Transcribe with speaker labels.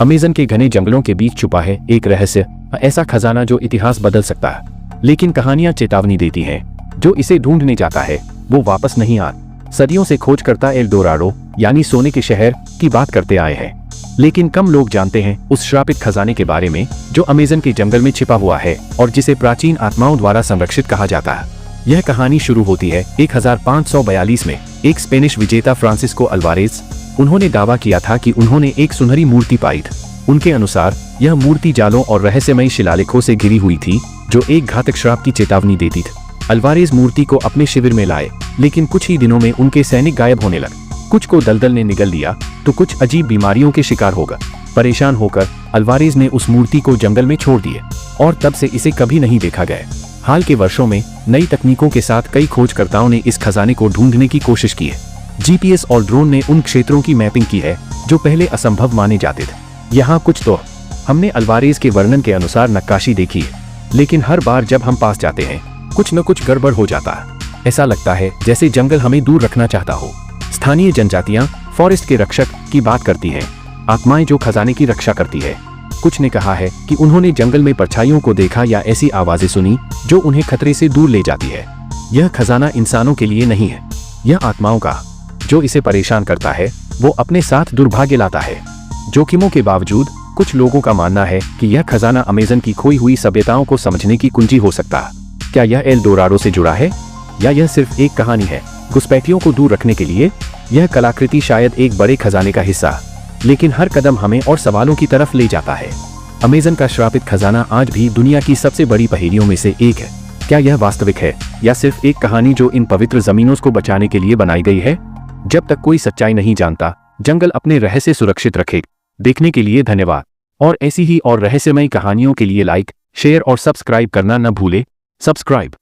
Speaker 1: Amazon के घने जंगलों के बीच छुपा है एक रहस्य, ऐसा खजाना जो इतिहास बदल सकता है। लेकिन कहानियां चेतावनी देती हैं, जो इसे ढूंढने जाता है वो वापस नहीं आता। सदियों से खोज करता एल डोराडो यानी सोने के शहर की बात करते आए हैं, लेकिन कम लोग जानते हैं उस श्रापित खजाने के बारे में जो अमेज़न के जंगल में छिपा हुआ है और जिसे प्राचीन आत्माओं द्वारा संरक्षित कहा जाता है। यह कहानी शुरू होती है 1542 में एक स्पेनिश विजेता फ्रांसिस्को अल्वारेज। उन्होंने दावा किया था कि उन्होंने एक सुनहरी मूर्ति पाई थी। उनके अनुसार यह मूर्ति जालों और रहस्यमयी शिलालेखों से घिरी हुई थी जो एक घातक श्राप की चेतावनी देती थी। अल्वारेज मूर्ति को अपने शिविर में लाए, लेकिन कुछ ही दिनों में उनके सैनिक गायब होने लगे। कुछ को दलदल ने निगल लिया तो कुछ अजीब बीमारियों के शिकार हो गए। परेशान होकर अल्वारेज ने उस मूर्ति को जंगल में छोड़ दिए और तब से इसे कभी नहीं देखा गया। हाल के वर्षों में नई तकनीकों के साथ कई खोजकर्ताओं ने इस खजाने को ढूंढने की कोशिश की है। जीपीएस और ड्रोन ने उन क्षेत्रों की मैपिंग की है जो पहले असंभव माने जाते थे। यहाँ कुछ तो हमने अल्वारेज के वर्णन के अनुसार नक्काशी देखी है, लेकिन हर बार जब हम पास जाते हैं कुछ न कुछ गड़बड़ हो जाता है। ऐसा लगता है जैसे जंगल हमें दूर रखना चाहता हो। स्थानीय जनजातियां फॉरेस्ट के रक्षक की बात करती हैं, आत्माएं जो खजाने की रक्षा करती है। कुछ ने कहा है कि उन्होंने जंगल में परछाइयों को देखा या ऐसी आवाजें सुनी जो उन्हें खतरे से दूर ले जाती है। यह खजाना इंसानों के लिए नहीं है, यह आत्माओं का जो इसे परेशान करता है वो अपने साथ दुर्भाग्य लाता है। जोखिमों के बावजूद कुछ लोगों का मानना है कि यह खजाना अमेज़न की खोई हुई सभ्यताओं को समझने की कुंजी हो सकता है। क्या यह एल डोराडो से जुड़ा है या यह सिर्फ एक कहानी है? घुसपैठियों को दूर रखने के लिए यह कलाकृति शायद एक बड़े खजाने का हिस्सा, लेकिन हर कदम हमें और सवालों की तरफ ले जाता है। अमेज़न का श्रापित खजाना आज भी दुनिया की सबसे बड़ी पहेलियों में से एक है। क्या यह वास्तविक है या सिर्फ एक कहानी जो इन पवित्र जमीनों को बचाने के लिए बनाई गई है? जब तक कोई सच्चाई नहीं जानता, जंगल अपने रहस्य सुरक्षित रखे। देखने के लिए धन्यवाद, और ऐसी ही और रहस्यमयी कहानियों के लिए लाइक, शेयर और सब्सक्राइब करना न भूले। सब्सक्राइब।